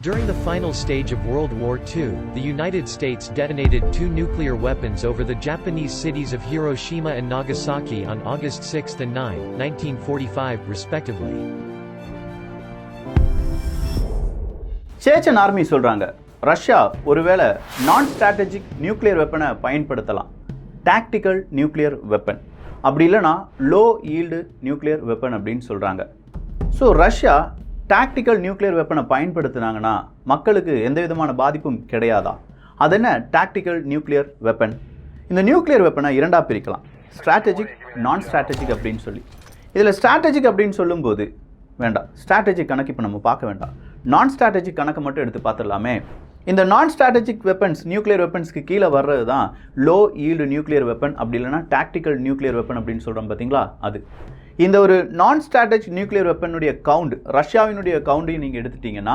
During the final stage of World War II, the United States detonated 2 nuclear weapons over the Japanese cities of Hiroshima and Nagasaki on August 6 and 9, 1945, respectively. சேச்சன் army சொல்றாங்க Russia ஒருவேளை நான் strategic nuclear வெப்பனை பயன்படுத்தலாம், tactical nuclear weapon, அப்படி இல்லைனா low yield nuclear weapon அப்படின்னு சொல்றாங்க. So Russia tactical nuclear வெப்பனை பயன்படுத்தினாங்கன்னா மக்களுக்கு எந்த விதமான பாதிப்பும் கிடையாதா? அது என்ன டாக்டிக்கல் நியூக்ளியர் வெப்பன்? இந்த நியூக்ளியர் வெப்பனை இரண்டாக பிரிக்கலாம், ஸ்ட்ராட்டஜிக், நான் ஸ்ட்ராட்டஜிக் அப்படின்னு சொல்லி. இதில் ஸ்ட்ராட்டஜிக் அப்படின்னு சொல்லும்போது வேண்டாம், ஸ்ட்ராட்டஜிக் கணக்கு இப்போ நம்ம பார்க்க வேண்டாம், நான் ஸ்ட்ராட்டஜிக் கணக்கு மட்டும் எடுத்து பார்த்துடலாமே. இந்த நான் ஸ்ட்ராட்டஜிக் வெப்பன்ஸ், நியூக்ளியர் வெப்பன்ஸ்க்கு கீழே வர்றது தான் லோ ஈல்டு நியூக்ளியர் வெப்பன், அப்படி இல்லைனா டாக்டிக்கல் நியூக்ளியர் வெப்பன் அப்படின்னு சொல்கிறோம் பார்த்தீங்களா, அது. இந்த ஒரு நான் ஸ்ட்ராட்டஜிக் நியூக்ளியர் வெப்பனுடைய கவுண்ட், ரஷ்யாவினுடைய கவுண்டையும் நீங்கள் எடுத்துட்டிங்கன்னா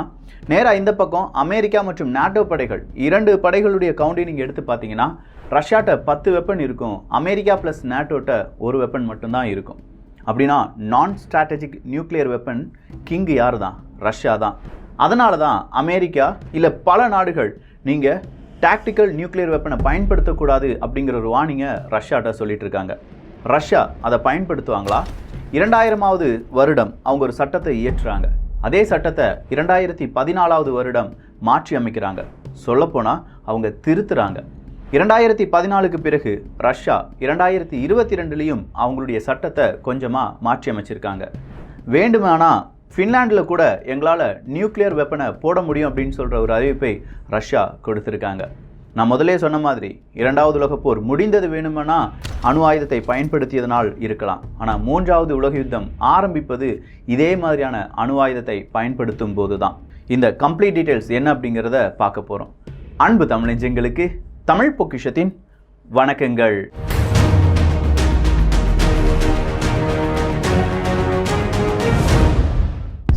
நேராக இந்த பக்கம் அமெரிக்கா மற்றும் நாட்டோ படைகள், 2 படைகளுடைய கவுண்டையும் நீங்கள் எடுத்து பார்த்தீங்கன்னா ரஷ்யாட்ட 10 வெப்பன் இருக்கும், அமெரிக்கா ப்ளஸ் நாட்டோட்ட 1 வெப்பன் மட்டும்தான் இருக்கும். அப்படின்னா நான் ஸ்ட்ராட்டஜிக் நியூக்ளியர் வெப்பன் கிங் யார் தான்? ரஷ்யா தான். அதனால தான் அமெரிக்கா இல்லை பல நாடுகள் நீங்கள் டாக்டிக்கல் நியூக்ளியர் வெப்பனை பயன்படுத்தக்கூடாது அப்படிங்கிற ஒரு வார்னிங்கை ரஷ்யாட்ட சொல்லிட்டு இருக்காங்க. ரஷ்யா அதை பயன்படுத்துவாங்களா? 2000வது வருடம் அவங்க ஒரு சட்டத்தை இயற்றுறாங்க. அதே சட்டத்தை 2014வது வருடம் மாற்றி அமைக்கிறாங்க. சொல்லப்போனால் அவங்க திருத்துறாங்க. 2014க்கு பிறகு ரஷ்யா 2022லையும் அவங்களுடைய சட்டத்தை கொஞ்சமாக மாற்றி அமைச்சிருக்காங்க. வேண்டுமானா ஃபின்லாண்டில் கூட எங்களால் நியூக்ளியர் வெப்பனை போட முடியும் அப்படின்னு சொல்கிற ஒரு அறிவிப்பை ரஷ்யா கொடுத்துருக்காங்க. நான் முதலே சொன்ன மாதிரி 2வது உலகப் போர் முடிந்தது வேணுமெனா அணு ஆயுதத்தை பயன்படுத்தியதனால் இருக்கலாம். ஆனால் 3வது உலக யுத்தம் ஆரம்பிப்பது இதே மாதிரியான அணு ஆயுதத்தை பயன்படுத்தும் போது தான். இந்த கம்ப்ளீட் டீட்டெயில்ஸ் என்ன அப்படிங்கிறத பார்க்க போகிறோம். அன்பு தமிழஞ்சங்களுக்கு தமிழ் பொக்கிஷத்தின் வணக்கங்கள்.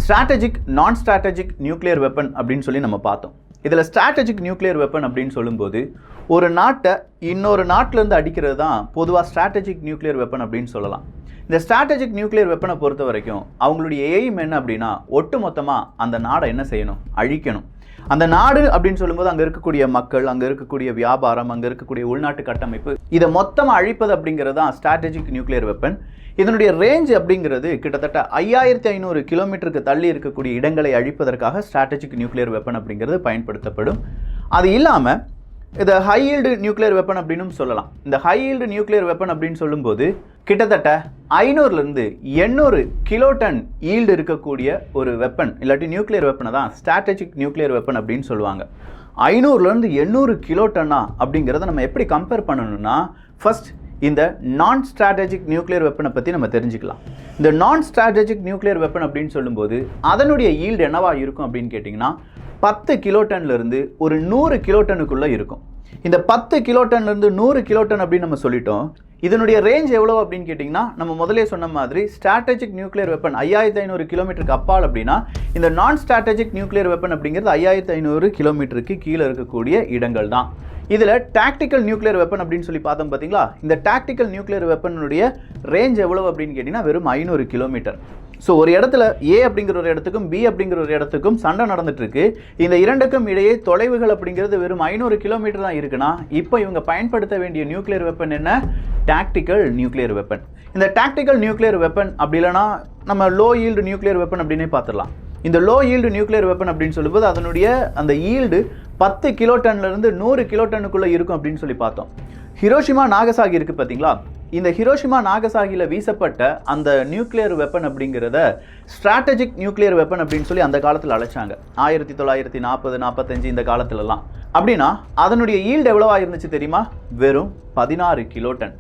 ஸ்ட்ராட்டஜிக், நான் ஸ்ட்ராட்டஜிக் நியூக்ளியர் வெப்பன் அப்படின்னு சொல்லி நம்ம பார்த்தோம். இதில் ஸ்ட்ராட்டஜிக் நியூக்ளியர் வெப்பன் அப்படின்னு சொல்லும்போது ஒரு நாட்டை இன்னொரு நாட்டிலேருந்து அடிக்கிறது தான் பொதுவாக ஸ்ட்ராட்டஜிக் நியூக்ளியர் வெப்பன் அப்படின்னு சொல்லலாம். இந்த ஸ்ட்ராட்டஜிக் நியூக்ளியர் வெப்பனை பொறுத்த வரைக்கும் அவங்களுடைய எய்ம் என்ன அப்படின்னா ஒட்டு மொத்தமாக அந்த நாடை என்ன செய்யணும்? அழிக்கணும். அந்த நாடு அப்படின்னு சொல்லும்போது அங்கே இருக்கக்கூடிய மக்கள், அங்கே இருக்கக்கூடிய வியாபாரம், அங்கே இருக்கக்கூடிய உள்நாட்டு கட்டமைப்பு, இதை மொத்தமாக அழிப்பது அப்படிங்கிறது தான் ஸ்ட்ராட்டஜிக் நியூக்ளியர் வெப்பன். இதனுடைய ரேஞ்ச் அப்படிங்கிறது கிட்டத்தட்ட 5500 கிலோமீட்டருக்கு தள்ளி இருக்கக்கூடிய இடங்களை அழிப்பதற்காக ஸ்ட்ராட்டஜிக் நியூக்ளியர் வெப்பன் அப்படிங்கிறது பயன்படுத்தப்படும். அது இல்லாமல் இதை ஹை ஈல்டு நியூக்ளியர் வெப்பன் அப்படின்னு சொல்லலாம். இந்த ஹை ஈல்டு நியூக்ளியர் வெப்பன் அப்படின்னு சொல்லும்போது கிட்டத்தட்ட 500லேருந்து 800 கிலோடன் ஈல்டு இருக்கக்கூடிய ஒரு வெப்பன் இல்லாட்டி நியூக்ளியர் வெப்பனை தான் ஸ்ட்ராட்டஜிக் நியூக்ளியர் வெப்பன் அப்படின்னு சொல்லுவாங்க. 500லேருந்து 800 கிலோட்டன்னா அப்படிங்கிறத நம்ம எப்படி கம்பேர் பண்ணணும்னா, ஃபர்ஸ்ட் இந்த நான் ஸ்ட்ராட்டஜிக் நியூக்ளியர் வெப்பனை பற்றி நம்ம தெரிஞ்சுக்கலாம். இந்த நான் ஸ்ட்ராட்டஜிக் நியூக்ளியர் வெப்பன் அப்படின்னு சொல்லும்போது அதனுடைய ஈல்டு என்னவா இருக்கும் அப்படின்னு கேட்டிங்கன்னா 10 கிலோட்டன்லேருந்து ஒரு 100 கிலோட்டனுக்குள்ளே இருக்கும். இந்த 10 கிலோட்டன்லேருந்து 100 கிலோட்டன் அப்படின்னு நம்ம சொல்லிட்டோம். இதனுடைய ரேஞ்ச் எவ்வளோ அப்படின்னு கேட்டிங்கன்னா நம்ம முதலே சொன்ன மாதிரி ஸ்ட்ராட்டஜிக் நியூக்ளியர் வெப்பன் 5500 கிலோமீட்டருக்கு அப்பால் அப்படின்னா இந்த நான் ஸ்ட்ராட்டஜிக் நியூக்ளியர் வெப்பன் அப்படிங்கிறது 5500 கிலோமீட்டருக்கு கீழே இருக்கக்கூடிய இடங்கள் தான். இதில் டாக்டிக்கல் நியூக்ளியர் வெப்பன் அப்படின்னு சொல்லி பார்த்தோம் பார்த்தீங்களா, இந்த டாக்டிக்கல் நியூக்ளியர் வெப்பனுடைய ரேஞ்ச் எவ்வளோ அப்படின்னு கேட்டிங்கன்னா வெறும் 500 கிலோமீட்டர். ஸோ ஒரு இடத்துல ஏ அப்படிங்கிற ஒரு இடத்துக்கும் பி அப்படிங்கிற ஒரு இடத்துக்கும் சண்டை நடந்துட்டு இருக்கு. இந்த இரண்டுக்கும் இடையே தொலைவுகள் அப்படிங்கிறது வெறும் 500 கிலோமீட்டர் தான் இருக்குன்னா இப்போ இவங்க பயன்படுத்த வேண்டிய நியூக்ளியர் வெப்பன் என்ன? Tactical nuclear weapon. இந்த டாக்டிக்கல் நியூக்ளியர் வெப்பன் அப்படி இல்லைனா நம்ம லோ ஈல்டு நியூக்ளியர் வெப்பன் அப்படின்னே பார்த்துடலாம். இந்த லோ ஈல்டு நியூக்ளியர் வெப்பன் அப்படின்னு சொல்லும்போது அதனுடைய அந்த ஈல்டு 10 கிலோட்டன்லேருந்து 100 கிலோட்டனுக்குள்ளே இருக்கும் அப்படின்னு சொல்லி பார்த்தோம். ஹிரோஷிமா நாகசாகி இருக்குது பார்த்தீங்களா, இந்த ஹிரோஷிமா நாகசாகியில் வீசப்பட்ட அந்த நியூக்ளியர் வெப்பன் அப்படிங்கிறத ஸ்ட்ராட்டஜிக் நியூக்ளியர் வெப்பன் அப்படின்னு சொல்லி அந்த காலத்தில் அழைச்சாங்க. 1940, 45 இந்த காலத்துலலாம். அப்படின்னா அதனுடைய ஈல்டு எவ்வளவா இருந்துச்சு தெரியுமா? வெறும் 16 கிலோட்டன்.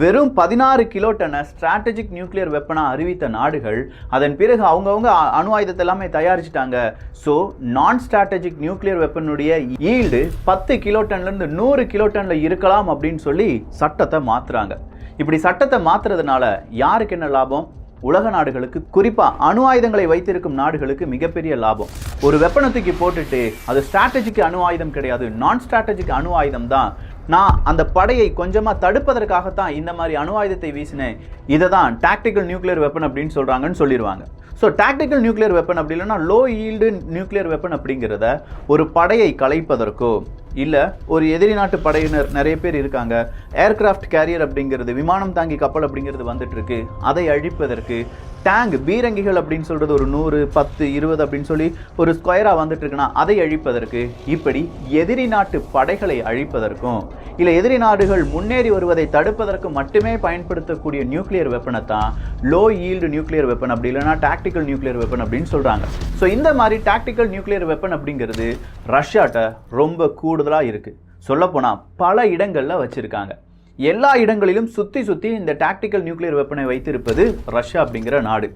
வெறும் 16 கிலோட்டனை ஸ்ட்ராட்டஜிக் நியூக்ளியர் வெப்பனாக அறிவித்த நாடுகள் அதன் பிறகு அவங்கவுங்க அணு ஆயுதத்தை எல்லாமே தயாரிச்சிட்டாங்க. ஸோ நான் ஸ்ட்ராட்டஜிக் நியூக்ளியர் வெப்பனுடைய ஈல்டு 10 கிலோட்டன்லேருந்து 100 கிலோட்டனில் இருக்கலாம் அப்படின்னு சொல்லி சட்டத்தை மாற்றுறாங்க. இப்படி சட்டத்தை மாற்றுறதுனால யாருக்கு என்ன லாபம்? உலக நாடுகளுக்கு, குறிப்பாக அணு ஆயுதங்களை வைத்திருக்கும் நாடுகளுக்கு மிகப்பெரிய லாபம். ஒரு வெப்பனை தூக்கி போட்டுட்டு அது ஸ்ட்ராட்டஜிக் அணு ஆயுதம் கிடையாது, நான் ஸ்ட்ராட்டஜிக் அணு ஆயுதம் தான், நான் அந்த படையை கொஞ்சமாக தடுப்பதற்காகத்தான் இந்த மாதிரி அணு ஆயுதத்தை வீசினேன், இதை தான் டாக்டிக்கல் நியூக்ளியர் வெப்பன் அப்படின்னு சொல்கிறாங்கன்னு சொல்லிடுவாங்க. ஸோ டாக்டிக்கல் நியூக்ளியர் வெப்பன் அப்படி இல்லைன்னா லோ ஈல்டு நியூக்ளியர் வெப்பன் அப்படிங்கிறத ஒரு படையை கலைப்பதற்கோ இல்லை ஒரு எதிரி நாட்டு படையினர் நிறைய பேர் இருக்காங்க, ஏர்கிராஃப்ட் கேரியர் அப்படிங்கிறது விமானம் தாங்கி கப்பல் அப்படிங்கிறது வந்துட்டு இருக்கு, அதை அழிப்பதற்கு டேங்க் பீரங்கிகள் அப்படின்னு சொல்கிறது ஒரு 100 10 20 அப்படின்னு சொல்லி ஒரு ஸ்கொயராக வந்துட்டு இருக்குன்னா அதை அழிப்பதற்கு, இப்படி எதிரி நாட்டு படைகளை அழிப்பதற்கும் இல்லை எதிரி நாடுகள் முன்னேறி வருவதை தடுப்பதற்கு மட்டுமே பயன்படுத்தக்கூடிய நியூக்ளியர் வெப்பனை தான் லோ ஈல்டு நியூக்ளியர் வெப்பன் அப்படி இல்லைன்னா டாக்டிக்கல் நியூக்ளியர் வெப்பன் அப்படின்னு சொல்கிறாங்க. ஸோ இந்த மாதிரி டாக்டிக்கல் நியூக்ளியர் வெப்பன் அப்படிங்கிறது ரஷ்யாட்ட ரொம்ப கூடுதலாக இருக்குது. சொல்லப்போனால் பல இடங்களில் வச்சுருக்காங்க. எல்லா இடங்களிலும் சுற்றி இந்த டாக்டிக்கல் நியூக்ளியர் வெப்பனை வைத்திருப்பது ரஷ்யா அப்படிங்கிற நாடு.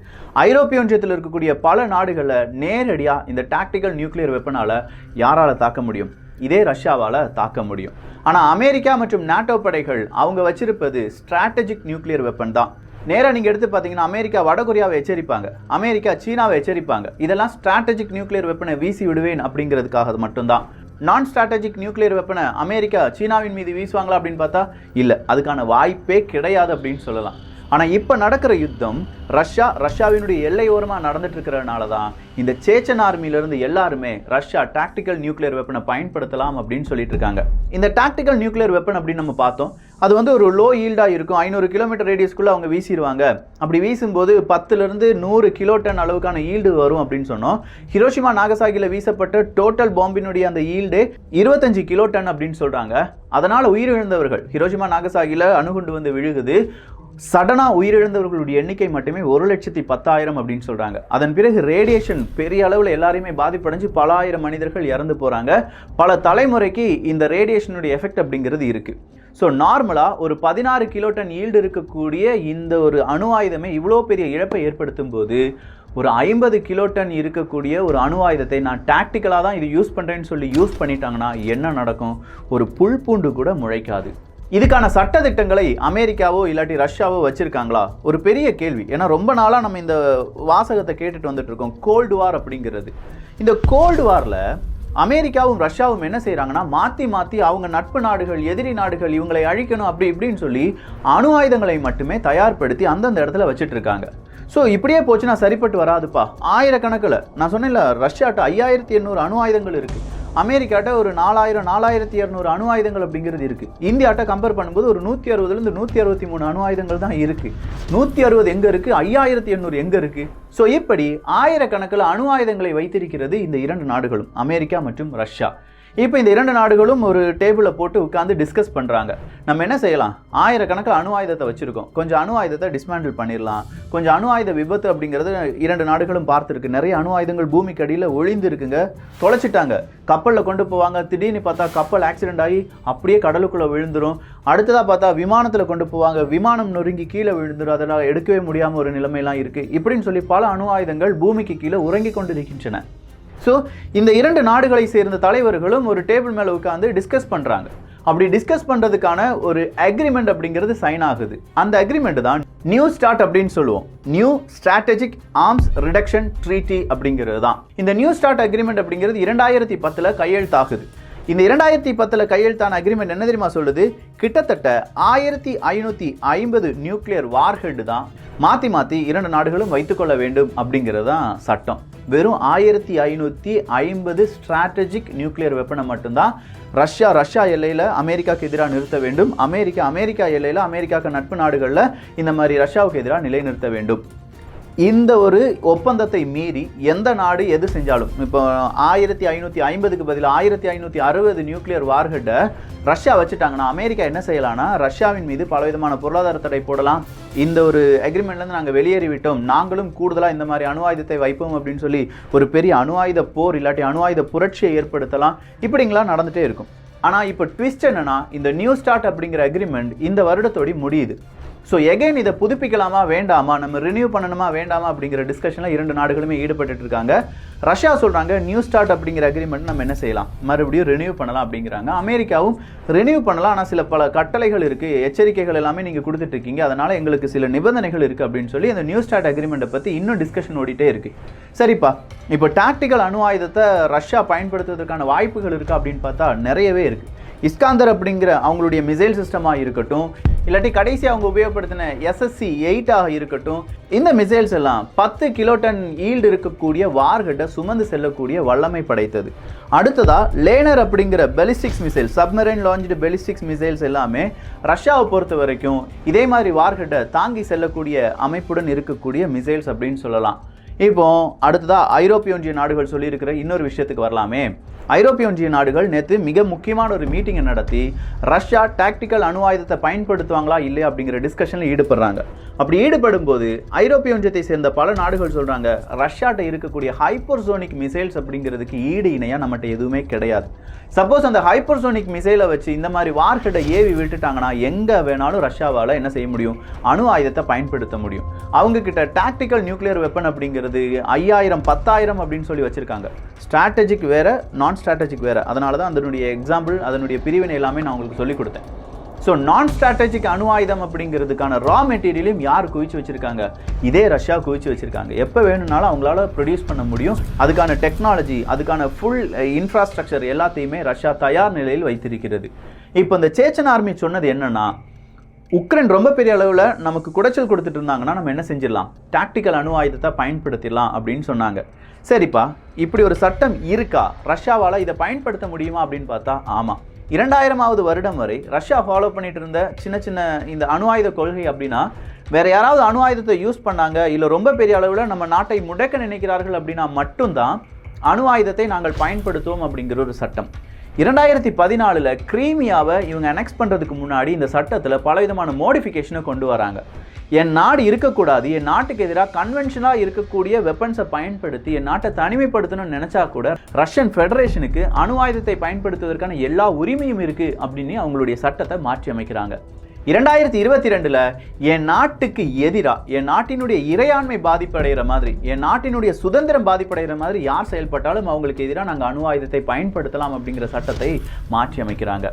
ஐரோப்பிய ஒன்றியத்தில் இருக்கக்கூடிய பல நாடுகளில் நேரடியாக இந்த டாக்டிக்கல் நியூக்ளியர் வெப்பனால் யாரால் தாக்க முடியும்? இதே ரஷ்யாவால் தாக்க முடியும். ஆனால் அமெரிக்கா மற்றும் நாட்டோ படைகள் அவங்க வச்சிருப்பது ஸ்ட்ராட்டஜிக் நியூக்ளியர் வெப்பன் தான். நேராக நீங்கள் எடுத்து பார்த்தீங்கன்னா அமெரிக்கா வடகொரியாவை எச்சரிப்பாங்க, அமெரிக்கா சீனாவை எச்சரிப்பாங்க. இதெல்லாம் ஸ்ட்ராட்டஜிக் நியூக்ளியர் வெப்பனை வீசி விடுவேன் அப்படிங்கிறதுக்காக மட்டும்தான். நான் ஸ்ட்ராட்டஜிக் நியூக்ளியர் வெப்பனை அமெரிக்கா சீனாவின் மீது வீசுவாங்களா அப்படின்னு பார்த்தா இல்லை, அதுக்கான வாய்ப்பே கிடையாது அப்படின்னு சொல்லலாம். ஆனால் இப்போ நடக்கிற யுத்தம் ரஷ்யாவினுடைய எல்லையோரமாக நடந்துட்டு இருக்கிறதுனால தான் இந்த சேச்சன் ஆர்மியிலிருந்து எல்லாருமே ரஷ்யா டாக்டிக்கல் நியூக்ளியர் வெப்பனை பயன்படுத்தலாம் அப்படின்னு சொல்லிட்டு இருக்காங்க. இந்த டாக்டிக்கல் நியூக்ளியர் வெப்பன் அப்படின்னு நம்ம பார்த்தோம், அது வந்து ஒரு லோ ஈல்டாக இருக்கும். 500 கிலோமீட்டர் ரேடியஸ்க்குள்ளே அவங்க வீசிடுவாங்க. அப்படி வீசும்போது 10லிருந்து 100 கிலோ டன் அளவுக்கான ஈல்டு வரும் அப்படின்னு சொன்னோம். ஹிரோஷிமா நாகசாகியில் வீசப்பட்ட டோட்டல் பாம்பினுடைய அந்த ஈல்டு 25 கிலோ டன் அப்படின்னு சொல்கிறாங்க. அதனால் உயிரிழந்தவர்கள் ஹிரோஷிமா நாகசாகியில் அணுகுண்டு வந்து விழுகுது. சடனாக உயிரிழந்தவர்களுடைய எண்ணிக்கை மட்டுமே 1,10,000 அப்படின்னு சொல்கிறாங்க. அதன் பிறகு ரேடியேஷன் பெரிய அளவில் எல்லாரையுமே பாதிப்படைஞ்சு பல ஆயிரம் மனிதர்கள் இறந்து போகிறாங்க. பல தலைமுறைக்கு இந்த ரேடியேஷனுடைய எஃபெக்ட் அப்படிங்கிறது இருக்குது. ஸோ நார்மலாக ஒரு 16 கிலோ டன் ஈல்டு இருக்கக்கூடிய இந்த ஒரு அணு ஆயுதமே இவ்வளோ பெரிய இழப்பை ஏற்படுத்தும் போது ஒரு 50 கிலோ டன் இருக்கக்கூடிய ஒரு அணு ஆயுதத்தை நான் டாக்டிக்கலாக தான் இது யூஸ் பண்ணுறேன்னு சொல்லி யூஸ் பண்ணிட்டாங்கன்னா என்ன நடக்கும்? ஒரு புல் பூண்டு கூட முளைக்காது. இதுக்கான சட்ட திட்டங்களை அமெரிக்காவோ இல்லாட்டி ரஷ்யாவோ வச்சிருக்காங்களா? ஒரு பெரிய கேள்வி. ஏன்னா ரொம்ப நாளாக நம்ம இந்த வாசகத்தை கேட்டுட்டு வந்துட்டு இருக்கோம், கோல்டு வார் அப்படிங்கிறது. இந்த கோல்டு வாரில் அமெரிக்காவும் ரஷ்யாவும் என்ன செய்கிறாங்கன்னா மாற்றி அவங்க நட்பு நாடுகள் எதிரி நாடுகள் இவங்களை அழிக்கணும் அப்படி இப்படின்னு சொல்லி அணு ஆயுதங்களை மட்டுமே தயார்படுத்தி அந்தந்த இடத்துல வச்சுட்டு இருக்காங்க. ஸோ இப்படியே போச்சுன்னா சரிப்பட்டு வராதுப்பா. ஆயிரக்கணக்கில் நான் சொன்னேன்ல, ரஷ்யாட்ட 5800 அணு ஆயுதங்கள் இருக்குது, அமெரிக்காட்ட ஒரு 4200 அணு ஆயுதங்கள் அப்படிங்கிறது இருக்குது. இந்தியாட்ட கம்பேர் பண்ணும்போது ஒரு 160லேருந்து 163 அணு ஆயுதங்கள் தான் இருக்குது. 160 எங்கே இருக்குது, 5800 எங்கே இருக்குது? ஸோ இப்படி ஆயிரக்கணக்கில் அணு ஆயுதங்களை வைத்திருக்கிறது இந்த இரண்டு நாடுகளும், அமெரிக்கா மற்றும் ரஷ்யா. இப்போ இந்த இரண்டு நாடுகளும் ஒரு டேபிளில் போட்டு உட்காந்து டிஸ்கஸ் பண்ணுறாங்க. நம்ம என்ன செய்யலாம்? ஆயிரக்கணக்கில் அணு ஆயுதத்தை வச்சுருக்கோம், கொஞ்சம் அணு ஆயுதத்தை டிஸ்மேண்டில் பண்ணிடலாம். கொஞ்சம் அணு ஆயுத விபத்து அப்படிங்கிறது இரண்டு நாடுகளும் பார்த்துருக்கு. நிறைய அணு ஆயுதங்கள் பூமிக்கு அடியில் ஒளிந்து இருக்குங்க, தொலைச்சிட்டாங்க. கப்பலில் கொண்டு போவாங்க, திடீர்னு பார்த்தா கப்பல் ஆக்சிடென்ட் ஆகி அப்படியே கடலுக்குள்ளே விழுந்துடும். அடுத்ததாக பார்த்தா விமானத்தில் கொண்டு போவாங்க, விமானம் நொறுங்கி கீழே விழுந்துடும், அதனால் எடுக்கவே முடியாமல் ஒரு நிலைமையெல்லாம் இருக்குது. இப்படின்னு சொல்லி பல அணு ஆயுதங்கள் பூமிக்கு கீழே உறங்கி கொண்டு இருக்கின்றன. ஸோ இந்த இரண்டு நாடுகளை சேர்ந்த தலைவர்களும் ஒரு டேபிள் மேலே உட்காந்து டிஸ்கஸ் பண்ணுறாங்க. அப்படி டிஸ்கஸ் பண்ணுறதுக்கான ஒரு அக்ரிமெண்ட் அப்படிங்கிறது சைன் ஆகுது. அந்த அக்ரிமெண்ட் தான் நியூ ஸ்டார்ட் அப்படின்னு சொல்லுவோம், new strategic arms reduction treaty அப்படிங்கிறது தான். இந்த நியூ ஸ்டார்ட் அக்ரிமெண்ட் அப்படிங்கிறது 2010 கையெழுத்தாகுது. இந்த 2010 கையெழுத்தான அக்ரிமெண்ட் என்ன தெரியுமா சொல்லுது? கிட்டத்தட்ட 1550 நியூக்ளியர் வார்ஹெட் தான் மாற்றி இரண்டு நாடுகளும் வைத்துக்கொள்ள வேண்டும் அப்படிங்கிறது தான் சட்டம். வெறும் 1550 ஸ்ட்ராட்டஜிக் நியூக்ளியர் வெப்பனை மட்டும்தான் ரஷ்யா எல்லையில் அமெரிக்காவுக்கு எதிராக நிறுத்த வேண்டும். அமெரிக்கா எல்லையில் அமெரிக்காவுக்கு நட்பு நாடுகளில் இந்த மாதிரி ரஷ்யாவுக்கு எதிராக நிலைநிறுத்த வேண்டும். இந்த ஒரு ஒப்பந்தத்தை மீறி எந்த நாடு எது செஞ்சாலும், இப்போ 1550க்கு பதில் 1560 நியூக்ளியர் வார்ஹெட்டை ரஷ்யா வச்சுட்டாங்கன்னா அமெரிக்கா என்ன செய்யலாம்னா ரஷ்யாவின் மீது பலவிதமான பொருளாதார தடை போடலாம். இந்த ஒரு அக்ரிமெண்ட்லேருந்து நாங்கள் வெளியேறிவிட்டோம், நாங்களும் கூடுதலாக இந்த மாதிரி அணு ஆயுதத்தை வைப்போம் அப்படின்னு சொல்லி ஒரு பெரிய அணு ஆயுத போர் இல்லாட்டி அணு ஆயுத புரட்சியை ஏற்படுத்தலாம். இப்படிங்களா நடந்துகிட்டே இருக்கும். ஆனால் இப்போ ட்விஸ்ட் என்னன்னா, இந்த நியூ ஸ்டார்ட் அப்படிங்கிற அக்ரிமெண்ட் இந்த வருடத்தோடு முடியுது. ஸோ எகைன் இதை புதுப்பிக்கலாமா வேண்டாமா, நம்ம ரினியூ பண்ணணுமா வேண்டாமா அப்படிங்கிற டிஸ்கஷனில் இரண்டு நாடுகளுமே ஈடுபட்டு இருக்காங்க. ரஷ்யா சொல்கிறாங்க நியூ ஸ்டார்ட் அப்படிங்கிற அக்ரிமெண்ட் நம்ம என்ன செய்யலாம், மறுபடியும் ரினியூ பண்ணலாம் அப்படிங்கிறாங்க. அமெரிக்காவும் ரினியூ பண்ணலாம், ஆனால் சில பல கட்டளைகள் இருக்குது, எச்சரிக்கைகள் எல்லாமே நீங்கள் கொடுத்துட்டு இருக்கீங்க, அதனால் எங்களுக்கு சில நிபந்தனைகள் இருக்குது அப்படின்னு சொல்லி அந்த நியூ ஸ்டார்ட் அக்ரிமெண்ட்டை பற்றி இன்னும் டிஸ்கஷன் ஓடிட்டே இருக்குது. சரிப்பா, இப்போ டாக்டிக்கல் அணு ஆயுதத்தை ரஷ்யா பயன்படுத்துவதற்கான வாய்ப்புகள் இருக்கா அப்படின்னு பார்த்தா நிறையவே இருக்குது. இஸ்காந்தர் அப்படிங்கிற அவங்களுடைய மிசைல் சிஸ்டமாக இருக்கட்டும், இல்லாட்டி கடைசி அவங்க உபயோகப்படுத்தின SSC-8 இருக்கட்டும், இந்த மிசைல்ஸ் எல்லாம் 10 கிலோடன் ஈல்டு இருக்கக்கூடிய வார்ஹெட்டை சுமந்து செல்லக்கூடிய வல்லமை படைத்தது. அடுத்ததா லேனர் அப்படிங்கிற ballistics missile, submarine launched ballistics missiles எல்லாமே ரஷ்யாவை பொறுத்த வரைக்கும் இதே மாதிரி வார்ஹெட்டை தாங்கி செல்லக்கூடிய அமைப்புடன் இருக்கக்கூடிய மிசைல்ஸ் அப்படின்னு சொல்லலாம். இப்போ அடுத்ததா ஐரோப்பிய ஒன்றிய நாடுகள் சொல்லியிருக்கிற இன்னொரு விஷயத்துக்கு வரலாமே. ஐரோப்பிய ஒன்றிய நாடுகள் நேற்று மிக முக்கியமான ஒரு மீட்டிங்கை நடத்தி ரஷ்யா டாக்டிக்கல் அணு ஆயுதத்தை பயன்படுத்துவாங்களா இல்லையா அப்படிங்கிற டிஸ்கஷனில் ஈடுபடுறாங்க. அப்படி ஈடுபடும் போது ஐரோப்பிய ஒன்றியத்தை சேர்ந்த பல நாடுகள் சொல்கிறாங்க, ரஷ்யாட்ட இருக்கக்கூடிய ஹைப்பர்சோனிக் மிசைல்ஸ் அப்படிங்கிறதுக்கு ஈடு இணையாக நம்மகிட்ட எதுவுமே கிடையாது. சப்போஸ் அந்த ஹைப்பர்சோனிக் மிசைலை வச்சு இந்த மாதிரி வார்ஹெட்டை ஏவி விட்டுட்டாங்கன்னா எங்கே வேணாலும் ரஷ்யாவால் என்ன செய்ய முடியும், அணு ஆயுதத்தை பயன்படுத்த முடியும். அவங்க கிட்ட டாக்டிக்கல் நியூக்ளியர் வெப்பன் அப்படிங்கிறது 5000 10,000 அப்படின்னு சொல்லி வச்சிருக்காங்க. ஸ்ட்ராட்டஜிக் வேற, நான் ஸ்ட்ராட்டஜிக் வேற. அதனால தான் அதனுடைய எக்ஸாம்பிள், அதனுடைய பிரிவினை எல்லாமே நான் உங்களுக்கு சொல்லிக் கொடுத்தேன். ஸோ நான் ஸ்ட்ராட்டஜிக் அணு ஆயுதம் அப்படிங்கிறதுக்கான ரா மெட்டீரியலையும் யார் குவிச்சு வச்சிருக்காங்க, இதே ரஷ்யா குவிச்சு வச்சிருக்காங்க. எப்போ வேணும்னாலும் அவங்களால ப்ரொடியூஸ் பண்ண முடியும். அதுக்கான டெக்னாலஜி, அதுக்கான ஃபுல் இன்ஃப்ராஸ்ட்ரக்சர் எல்லாத்தையுமே ரஷ்யா தயார் நிலையில் வைத்திருக்கிறது. இப்போ இந்த சேச்சன் ஆர்மி சொன்னது என்னன்னா, உக்ரைன் ரொம்ப பெரிய அளவில் நமக்கு குடைச்சல் கொடுத்துட்டு இருந்தாங்கன்னா நம்ம என்ன செஞ்சிடலாம், டாக்டிக்கல் அணு ஆயுதத்தை பயன்படுத்திடலாம் அப்படின்னு சொன்னாங்க. சரிப்பா, இப்படி ஒரு சட்டம் இருக்கா, ரஷ்யாவால் இதை பயன்படுத்த முடியுமா அப்படின்னு பார்த்தா ஆமாம். 2000வது வருடம் வரை ரஷ்யா ஃபாலோ பண்ணிட்டு இருந்த சின்ன சின்ன இந்த அணு ஆயுத கொள்கை அப்படின்னா, வேற யாராவது அணு ஆயுதத்தை யூஸ் பண்ணாங்க இல்லை ரொம்ப பெரிய அளவில் நம்ம நாட்டை முடக்க நினைக்கிறார்கள் அப்படின்னா மட்டும்தான் அணு ஆயுதத்தை நாங்கள் பயன்படுத்துவோம் அப்படிங்கிற ஒரு சட்டம். 2014 கிரீமியாவை இவங்க அனெக்ஸ் பண்ணுறதுக்கு முன்னாடி இந்த சட்டத்தில் பலவிதமான மோடிஃபிகேஷனை கொண்டு வராங்க. என் நாடு இருக்கக்கூடாது, என் நாட்டுக்கு எதிராக கன்வென்ஷனாக இருக்கக்கூடிய வெப்பன்ஸை பயன்படுத்தி என் நாட்டை தனிமைப்படுத்தணும்னு நினச்சா கூட ரஷ்யன் ஃபெடரேஷனுக்கு அணு ஆயுதத்தை பயன்படுத்துவதற்கான எல்லா உரிமையும் இருக்குது அப்படின்னு அவங்களுடைய சட்டத்தை மாற்றி அமைக்கிறாங்க. 2022 என் நாட்டுக்கு எதிராக, என் நாட்டினுடைய இறையாண்மை பாதிப்படைகிற மாதிரி, என் நாட்டினுடைய சுதந்திரம் பாதிப்படைகிற மாதிரி யார் செயல்பட்டாலும் அவங்களுக்கு எதிராக நாங்கள் அணு ஆயுதத்தை பயன்படுத்தலாம் அப்படிங்கிற சட்டத்தை மாற்றி அமைக்கிறாங்க.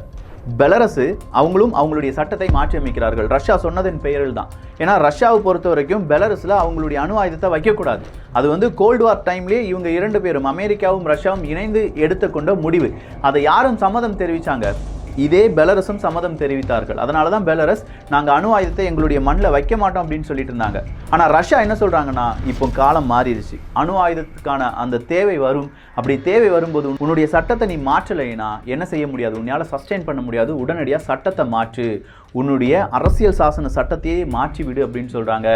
பெலரஸ் அவங்களும் அவங்களுடைய சட்டத்தை மாற்றி அமைக்கிறார்கள், ரஷ்யா சொன்னதன் பெயரில் தான். ஏன்னா ரஷ்யாவை பொறுத்த வரைக்கும் பெலரஸில் அவங்களுடைய அணு ஆயுதத்தை வைக்கக்கூடாது. அது கோல்டு வார் டைம்லேயே இவங்க 2 பேரும், அமெரிக்காவும் ரஷ்யாவும் இணைந்து எடுத்துக்கொண்ட முடிவு. அதை யாரும் சம்மதம் தெரிவித்தாங்க, இதே பெலரஸும் சம்மதம் தெரிவித்தார்கள். அதனால தான் பெலரஸ் நாங்கள் அணு ஆயுதத்தை எங்களுடைய மண்ணில் வைக்க மாட்டோம் அப்படின்னு சொல்லிட்டு இருந்தாங்க. ஆனால் ரஷ்யா என்ன சொல்கிறாங்கன்னா, இப்போ காலம் மாறிடுச்சு, அணு ஆயுதத்துக்கான அந்த தேவை வரும். அப்படி தேவை வரும்போது உன்னுடைய சட்டத்தை நீ மாற்றலைன்னா என்ன செய்ய முடியாது, உன்னால் சஸ்டெயின் பண்ண முடியாது, உடனடியாக சட்டத்தை மாற்று, உன்னுடைய அரசியல் சாசன சட்டத்தையே மாற்றிவிடு அப்படின்னு சொல்கிறாங்க.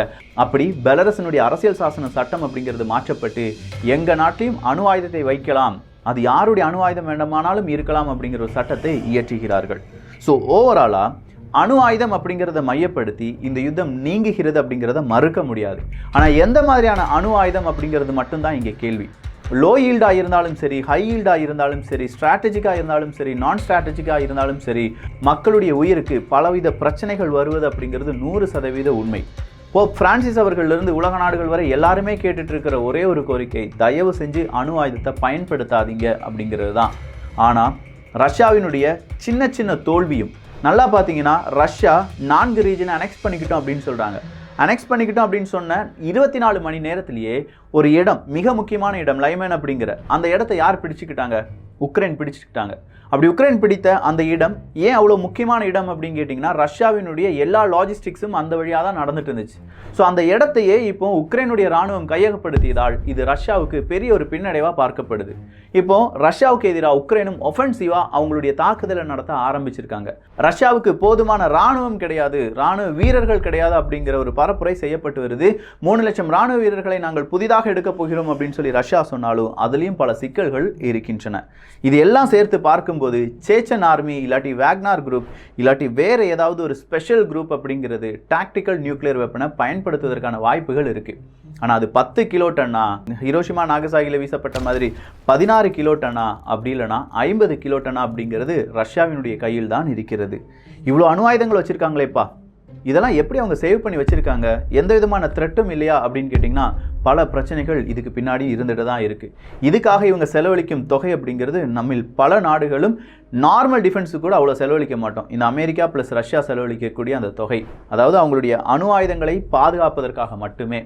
அப்படி பெலரஸினுடைய அரசியல் சாசன சட்டம் அப்படிங்கிறது மாற்றப்பட்டு எங்கள் நாட்டிலையும் அணு ஆயுதத்தை வைக்கலாம், அது யாருடைய அணு ஆயுதம் வேண்டுமானாலும் இருக்கலாம் அப்படிங்கிற ஒரு சட்டத்தை இயற்றுகிறார்கள். ஸோ ஓவராலாக அணு ஆயுதம் அப்படிங்கிறத மையப்படுத்தி இந்த யுத்தம் நீங்குகிறது அப்படிங்கிறத மறுக்க முடியாது. ஆனால் எந்த மாதிரியான அணு ஆயுதம் அப்படிங்கிறது மட்டும்தான் இங்கே கேள்வி. லோ ஈல்டாக இருந்தாலும் சரி, ஹை ஈல்டாக இருந்தாலும் சரி, ஸ்ட்ராட்டஜிக்காக இருந்தாலும் சரி, நான் ஸ்ட்ராட்டஜிக்காக இருந்தாலும் சரி, மக்களுடைய உயிருக்கு பலவித பிரச்சனைகள் வருவது அப்படிங்கிறது 100% உண்மை. போப் பிரான்சிஸ் அவர்களிலிருந்து உலக நாடுகள் வரை எல்லாருமே கேட்டுட்டு இருக்கிற ஒரே ஒரு கோரிக்கை, தயவு செஞ்சு அணு ஆயுதத்தை பயன்படுத்தாதீங்க அப்படிங்கிறது தான். ஆனால் ரஷ்யாவினுடைய சின்ன சின்ன தோல்வியும் நல்லா பார்த்தீங்கன்னா, ரஷ்யா 4 ரீஜனை அனெக்ஸ் பண்ணிக்கிட்டோம் அப்படின்னு சொல்கிறாங்க. அனெக்ஸ் பண்ணிக்கிட்டோம் அப்படின்னு சொன்ன 24 மணி நேரத்திலேயே ஒரு இடம், மிக முக்கியமான இடம், லைமன் அப்படிங்கிற அந்த இடத்தை யார் பிடிச்சிக்கிட்டாங்க, உக்ரைன் பிடிச்சிக்கிட்டாங்க. அப்படி உக்ரைன் பிடித்த அந்த இடம் ஏன் அவ்வளோ முக்கியமான இடம் அப்படின்னு கேட்டிங்கன்னா, ரஷ்யாவினுடைய எல்லா லாஜிஸ்டிக்ஸும் அந்த வழியாக தான் நடந்துட்டு இருந்துச்சு. ஸோ அந்த இடத்தையே இப்போ உக்ரைனுடைய இராணுவம் கையகப்படுத்தியதால் இது ரஷ்யாவுக்கு பெரிய ஒரு பின்னடைவாக பார்க்கப்படுது. இப்போ ரஷ்யாவுக்கு எதிராக உக்ரைனும் ஒஃபென்சிவாக அவங்களுடைய தாக்குதலை நடத்த ஆரம்பிச்சிருக்காங்க. ரஷ்யாவுக்கு போதுமான இராணுவம் கிடையாது, இராணுவ வீரர்கள் கிடையாது அப்படிங்கிற ஒரு பரப்புரை செய்யப்பட்டு வருது. 3 லட்சம் இராணுவ வீரர்களை நாங்கள் புதிதாக எடுக்கப் போகிறோம் அப்படின்னு சொல்லி ரஷ்யா சொன்னாலும் அதுலேயும் பல சிக்கல்கள் இருக்கின்றன. இது எல்லாம் சேர்த்து பார்க்கும்போது சேச்சன் ஆர்மி இல்லாட்டி வேக்னார் குரூப் இல்லாட்டி வேற ஏதாவது ஒரு ஸ்பெஷல் குரூப் அப்படிங்கிறது டாக்டிக்கல் நியூக்ளியர் வெப்பனை பயன்படுத்துவதற்கான வாய்ப்புகள் இருக்கு. ஆனால் அது 10 கிலோ டன்னா, ஹிரோஷிமா நாகசாகியில் வீசப்பட்ட மாதிரி 16 கிலோ டன்னா, அப்படி இல்லைனா 50 கிலோ டன்னா அப்படிங்கிறது ரஷ்யாவினுடைய கையில் தான் இருக்கிறது. இவ்வளோ அணு ஆயுதங்கள் வச்சிருக்காங்களேப்பா, இதெல்லாம் எப்படி அவங்க சேவ் பண்ணி வச்சுருக்காங்க, எந்த விதமான த்ரெட்டும் இல்லையா அப்படின்னு கேட்டிங்கன்னா பல பிரச்சனைகள் இதுக்கு பின்னாடி இருந்துட்டு தான் இருக்குது. இதுக்காக இவங்க செலவழிக்கும் தொகை அப்படிங்கிறது நம்மில் பல நாடுகளும் நார்மல் டிஃபென்ஸுக்கு கூட அவ்வளோ செலவழிக்க மாட்டோம். இந்த அமெரிக்கா ப்ளஸ் ரஷ்யா செலவழிக்கக்கூடிய அந்த தொகை, அதாவது அவங்களுடைய அணு ஆயுதங்களை பாதுகாப்பதற்காக மட்டுமே.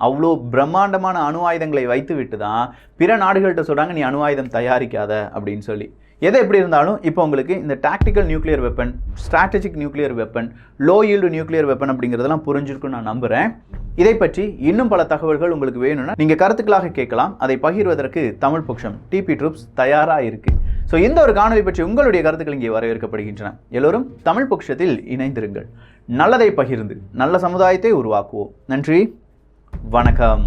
அவ்வளோ பிரம்மாண்டமான அணு ஆயுதங்களை வைத்து விட்டு தான் பிற நாடுகள்கிட்ட சொல்கிறாங்க, நீ அணு ஆயுதம் தயாரிக்காத அப்படின்னு சொல்லி. எது எப்படி இருந்தாலும் இப்போ உங்களுக்கு இந்த tactical nuclear weapon, strategic nuclear weapon, low yield nuclear weapon அப்படிங்கிறதெல்லாம் புரிஞ்சிருக்குன்னு நான் நம்புகிறேன். இதை பற்றி இன்னும் பல தகவல்கள் உங்களுக்கு வேணும்னா நீங்கள் கருத்துக்களாக கேட்கலாம். அதை பகிர்வதற்கு தமிழ் பொக்கிஷம் டிபி ட்ரூப்ஸ் தயாராக இருக்குது. ஸோ இந்த ஒரு காணொலி பற்றி உங்களுடைய கருத்துக்கள் இங்கே வரவேற்கப்படுகின்றன. எல்லோரும் தமிழ் பொக்கிஷத்தில் இணைந்திருங்கள். நல்லதை பகிர்ந்து நல்ல சமுதாயத்தை உருவாக்குவோம். நன்றி, வணக்கம்.